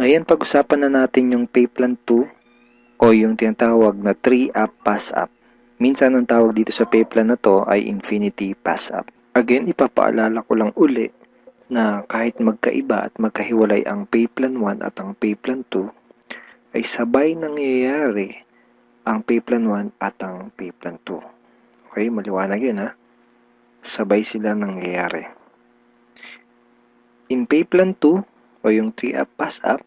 Ngayon, pag-usapan na natin yung pay plan 2 o yung tinatawag na 3-up pass-up. Minsan ang tawag dito sa pay plan na to ay Infinity Pass-up. Again, ipapaalala ko lang uli na kahit magkaiba at magkahiwalay ang pay plan 1 at ang pay plan 2, ay sabay nangyayari ang pay plan 1 at ang pay plan 2. Okay, maliwanag yun ha. Sabay sila nangyayari. In pay plan 2 o yung 3-up pass-up,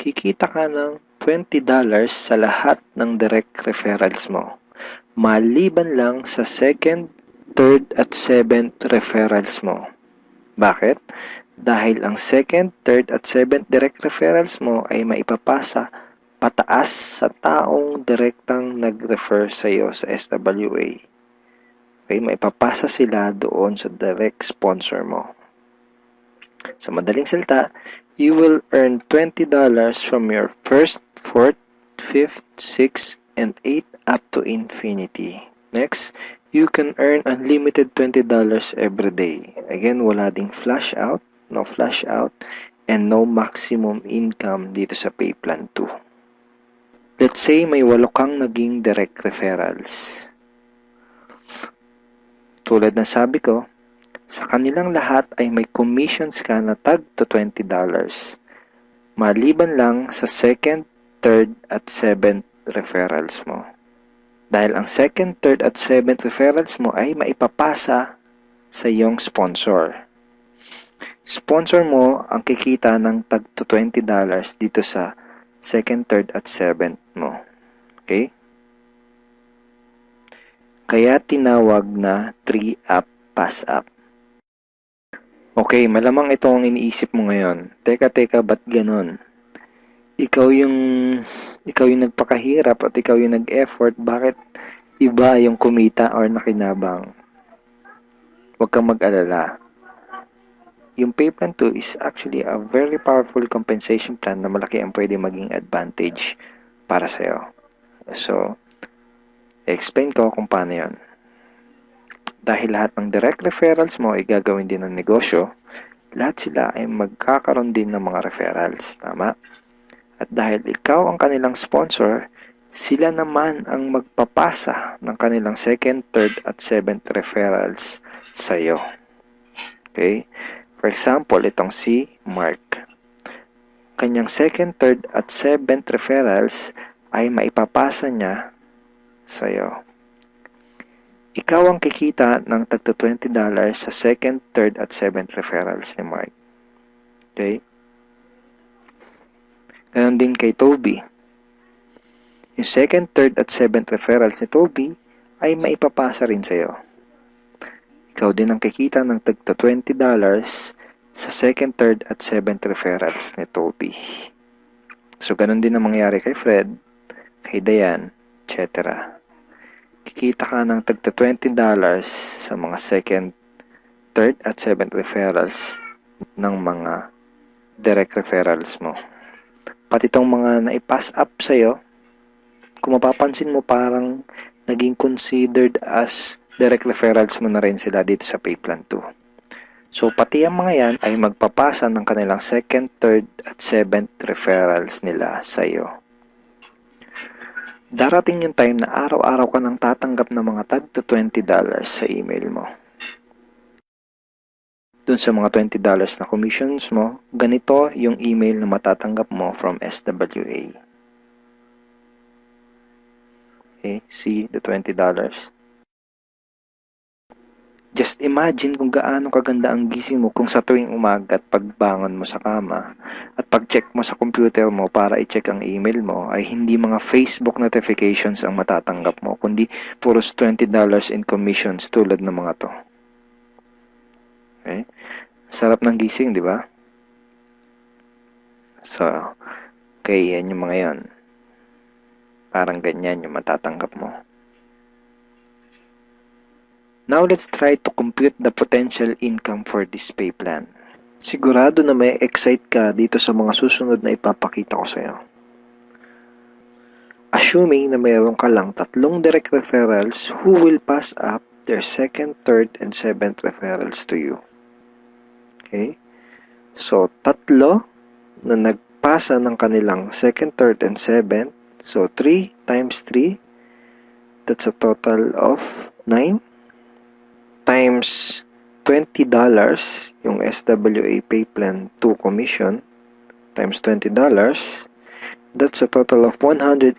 kikita ka ng $20 sa lahat ng direct referrals mo. Maliban lang sa second, third at seventh referrals mo. Bakit? Dahil ang second, third at seventh direct referrals mo ay maipapasa pataas sa taong direktang nag-refer sa iyo sa SWA. Okay, maipapasa sila doon sa direct sponsor mo. Sa madaling salita, you will earn $20 from your first, fourth, fifth, sixth, and 8th up to infinity. Next, you can earn unlimited $20 every day. Again, wala ding flash out, no flash out, and no maximum income dito sa pay plan 2. Let's say may 8 kang naging direct referrals. Tulad ng sabi ko, sa kanilang lahat ay may commissions ka na tag to $20. Maliban lang sa second, third, at seventh referrals mo. Dahil ang second, third, at seventh referrals mo ay maipapasa sa iyong sponsor. Sponsor mo ang kikita ng tag to $20 dito sa second, third, at seventh mo. Okay? Kaya tinawag na 3-up pass-up. Okay, malamang ito ang iniisip mo ngayon. Teka, ba't ganon? Ikaw yung nagpakahirap at ikaw yung nag-effort, bakit iba yung kumita or nakinabang? Huwag kang mag-alala. Yung pay plan 2 is actually a very powerful compensation plan na malaki ang pwede maging advantage para sa'yo. So, explain ko kung paano yun. Dahil lahat ng direct referrals mo ay gagawin din ng negosyo, lahat sila ay magkakaroon din ng mga referrals. Tama? At dahil ikaw ang kanilang sponsor, sila naman ang magpapasa ng kanilang second, third, at seventh referrals sa iyo. Okay? For example, itong si Mark. Kanyang second, third, at seventh referrals ay maipapasa niya sa iyo. Ikaw ang kikita ng tagto $20 sa second, third, at seventh referrals ni Mark. Okay? Ganon din kay Toby. Yung second, third, at seventh referrals ni Toby ay maipapasa rin sa iyo. Ikaw din ang kikita ng tagto $20 sa second, third, at seventh referrals ni Toby. So, ganon din ang mangyayari kay Fred, kay Diane, etc. Kikita ka ng tagto $20 sa mga second, third, at seventh referrals ng mga direct referrals mo. Pati itong mga na-pass up sa'yo, kung mapapansin mo parang naging considered as direct referrals mo na rin sila dito sa pay plan 2. So, pati ang mga yan ay magpapasa ng kanilang second, third, at seventh referrals nila sa'yo. Darating yung time na araw-araw ka nang tatanggap ng mga tag to $20 sa email mo. Dun sa mga $20 na commissions mo, ganito yung email na matatanggap mo from SWA. Okay, see the $20. Just imagine kung gaano kaganda ang gising mo kung sa tuwing umaga at pagbangon mo sa kama at pag-check mo sa computer mo para i-check ang email mo ay hindi mga Facebook notifications ang matatanggap mo, kundi puros $20 in commissions tulad ng mga to. Okay? Sarap ng gising, di ba? So, okay, yan yung mga yan. Parang ganyan yung matatanggap mo. Now, let's try to compute the potential income for this pay plan. Sigurado na may excite ka dito sa mga susunod na ipapakita ko sa'yo. Assuming na mayroon ka lang 3 direct referrals who will pass up their second, third, and seventh referrals to you. Okay? So, 3 na magpapasa ng kanilang 2nd, 3rd, and 7th. So, 3 times 3, that's a total of 9 times $20 yung SWA Pay Plan 2 commission times $20, that's a total of $180.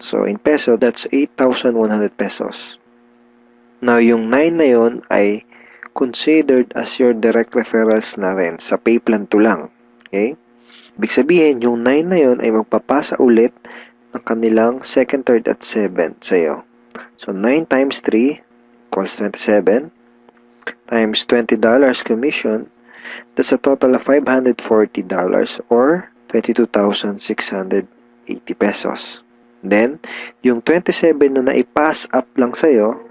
So, in peso, that's 8,100 pesos. Now, yung 9 na yun ay considered as your direct referrals na rin sa Pay Plan 2 lang. Okay? Ibig sabihin, yung 9 na yun ay magpapasa ulit ng kanilang 2nd, 3rd, at 7th sa'yo. So, 9 times 3 equals 27 times $20 commission, that's a total of $540 or 22,680 pesos. Then, yung 27 na naipass up lang sa'yo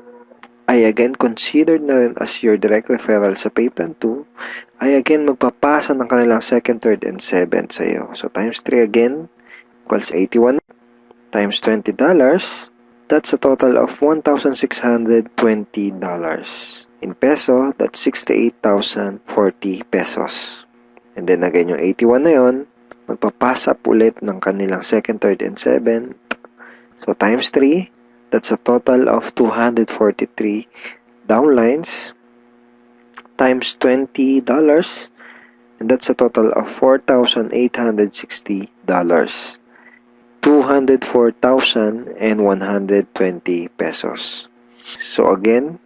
ay again considered na rin as your direct referral sa Pay Plan 2 ay again magpapasa ng kanilang 2nd, 3rd, and 7th sa'yo. So, times 3 again equals 81 times $20, that's a total of $1,620. In peso, that's 68,040 pesos. And then again, yung 81 na yun, magpapasa up ulit ng kanilang 2nd, 3rd, and 7th. So, times 3, that's a total of 243 downlines times $20, and that's a total of $4,860. 204,120 pesos. So again,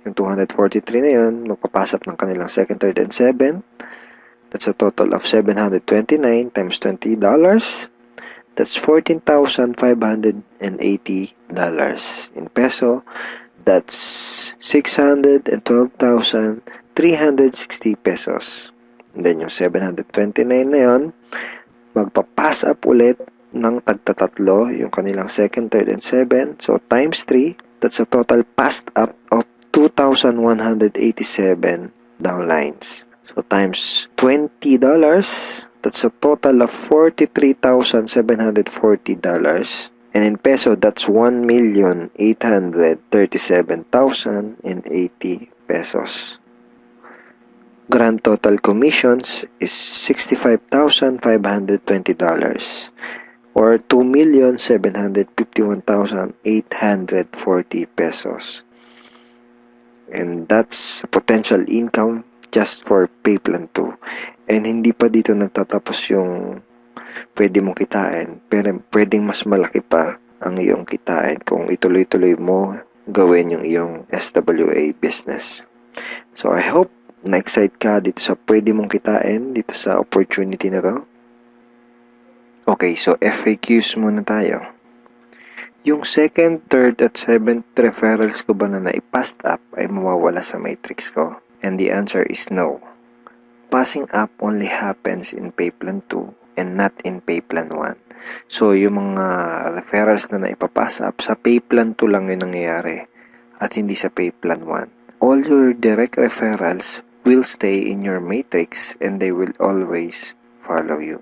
yung 243 na yun, magpapasap ng kanilang 2nd, 3rd, and 7th. That's a total of 729 times $20. That's $14,580. In peso, that's 612,360 pesos. And then yung 729 na yun, magpapass up ulit ng tagtatatlo yung kanilang 2nd, 3rd, and 7th. So, times 3, that's a total passed up of 2,187 downlines. So, times $20, that's a total of $43,740. And in peso, that's 1,837,080 pesos. Grand total commissions is $65,520 or 2,751,840 pesos. And that's potential income just for Pay Plan 2. And hindi pa dito nagtatapos yung pwede mong kitain, pero pwedeng mas malaki pa ang iyong kitain kung ituloy-tuloy mo gawin yung iyong SWA business. So I hope na-excite ka dito sa pwede mong kitain dito sa opportunity na to. Okay, so FAQs muna tayo. Yung 2nd, 3rd, at 7th referrals ko ba na naipassed up ay mawawala sa matrix ko? And the answer is no. Passing up only happens in Pay Plan 2 and not in Pay Plan 1. So, yung mga referrals na naipapass up, sa Pay Plan 2 lang yun nangyayari at hindi sa Pay Plan 1. All your direct referrals will stay in your matrix and they will always follow you.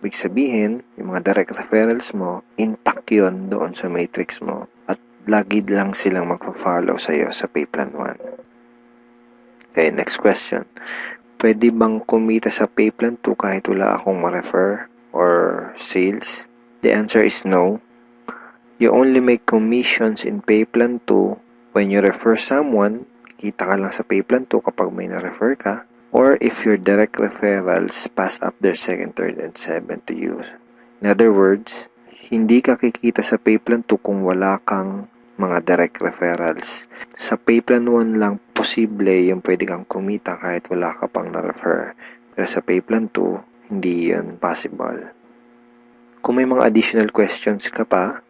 Ibig sabihin, yung mga direct referrals mo, intact yun doon sa matrix mo at lagi lang silang magpa-follow sa'yo sa Pay Plan 1. Okay, next question. Pwede bang kumita sa Pay Plan 2 kahit wala akong ma-refer or sales? The answer is no. You only make commissions in Pay Plan 2 when you refer someone. Kita ka lang sa Pay Plan 2 kapag may na-refer ka. Or if your direct referrals pass up their 2nd, 3rd, and 7th to you. In other words, hindi ka kikita sa Pay Plan 2 kung wala kang mga direct referrals. Sa Pay Plan 1 lang posible yung pwede kang kumita kahit wala ka pang na-refer. Pero sa Pay Plan 2, hindi yun possible. Kung may mga additional questions ka pa,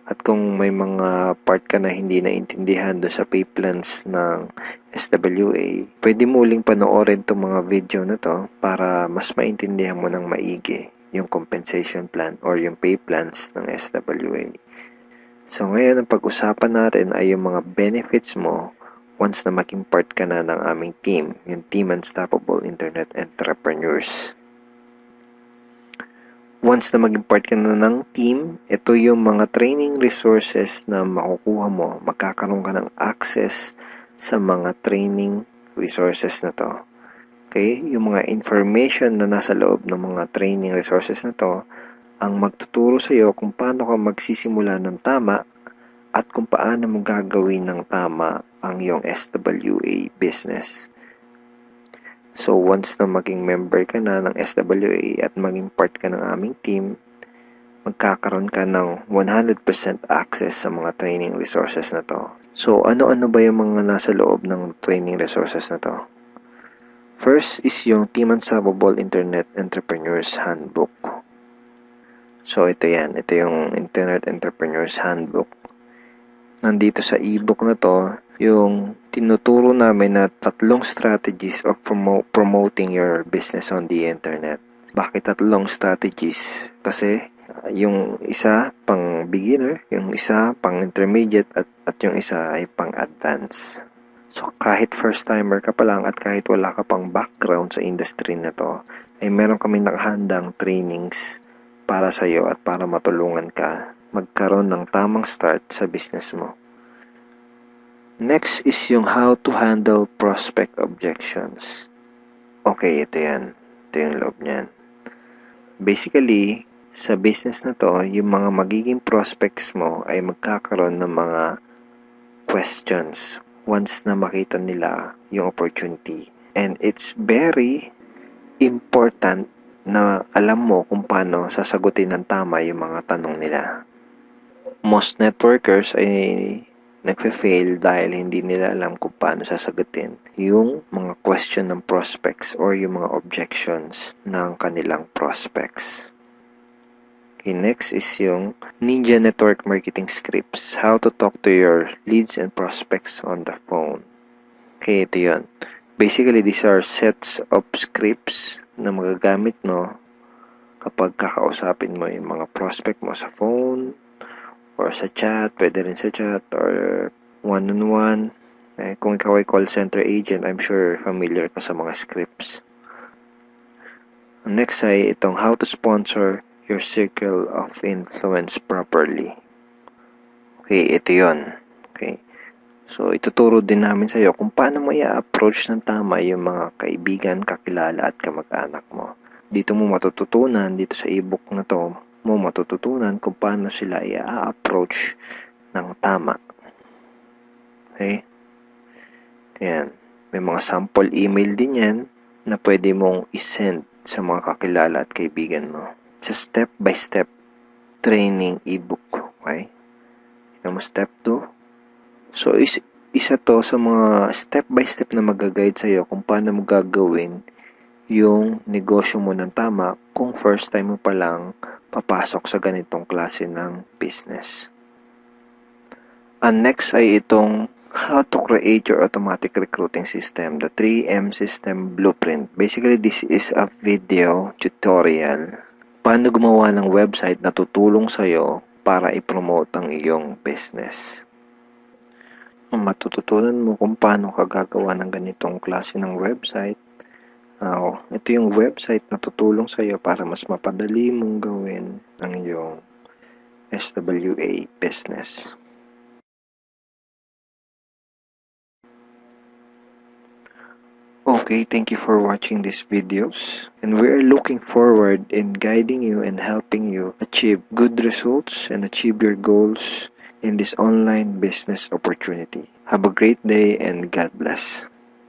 at kung may mga part ka na hindi naintindihan do sa pay plans ng SWA, pwede mo uling panoorin itong mga video na to para mas maintindihan mo ng maigi yung compensation plan or yung pay plans ng SWA. So ngayon, ang pag-usapan natin ay yung mga benefits mo once na maging part ka na ng aming team, yung Team Unstoppable Internet Entrepreneurs. Once na maging part ka na ng team, ito yung mga training resources na makukuha mo. Magkakaroon ka ng access sa mga training resources na to. Okay? Yung mga information na nasa loob ng mga training resources na to ang magtuturo sa iyo kung paano ka magsisimula ng tama at kung paano mo gagawin ng tama ang iyong SWA business. So, once na maging member ka na ng SWA at maging part ka ng aming team, magkakaroon ka ng 100% access sa mga training resources na to. So, ano-ano ba yung mga nasa loob ng training resources na to? First is yung Team Unstoppable Internet Entrepreneurs Handbook. So, ito yan. Ito yung Internet Entrepreneurs Handbook. Nandito sa ebook na to, yung tinuturo namin na 3 strategies of promoting your business on the internet. Bakit 3 strategies? Kasi yung isa pang beginner, yung isa pang intermediate at yung isa ay pang advanced. So kahit first timer ka pa lang at kahit wala ka pang background sa industry na to, ay meron kami nakahandang trainings para sa iyo at para matulungan ka magkaroon ng tamang start sa business mo. Next is yung how to handle prospect objections. Okay, ito yan. Ito yung loob niyan. Basically, sa business na to, yung mga magiging prospects mo ay magkakaroon ng mga questions once na makita nila yung opportunity. And it's very important na alam mo kung paano sasagutin ng tama yung mga tanong nila. Most networkers ay nagfe-fail dahil hindi nila alam kung paano sasagutin yung mga question ng prospects or yung mga objections ng kanilang prospects. Okay, next is yung Ninja Network Marketing Scripts. How to talk to your leads and prospects on the phone. Okay, ito yun. Basically, these are sets of scripts na magagamit mo kapag kakausapin mo yung mga prospect mo sa phone, or sa chat, pwede rin sa chat, or one-on-one. Kung ikaw ay call center agent, I'm sure familiar ka sa mga scripts. Next ay itong how to sponsor your circle of influence properly. Okay, ito yon. Okay. So, ituturo din namin sa iyo kung paano mo i-approach ng tama yung mga kaibigan, kakilala at kamag-anak mo. Dito mo matututunan, dito sa ebook na to, mo matututunan kung paano sila i-approach ng tama. Okay? Ayan. May mga sample email din yan na pwede mong isend sa mga kakilala at kaibigan mo. It's a step-by-step training ebook. Okay? Tignan mo step 2. So, isa to sa mga step-by-step na mag-guide sa'yo kung paano mo gagawin yung negosyo mo ng tama kung first time mo pa lang papasok sa ganitong klase ng business. And next ay itong how to create your automatic recruiting system, the 3M system blueprint. Basically, this is a video tutorial paano gumawa ng website na tutulong sa'yo para i-promote ang iyong business. Matututunan mo kung paano ka gagawa ng ganitong klase ng website. Ito yung website na tutulong sa iyo para mas mapadali mong gawin ang iyong SWA business. Okay, thank you for watching these videos, and we are looking forward in guiding you and helping you achieve good results and achieve your goals in this online business opportunity. Have a great day and God bless.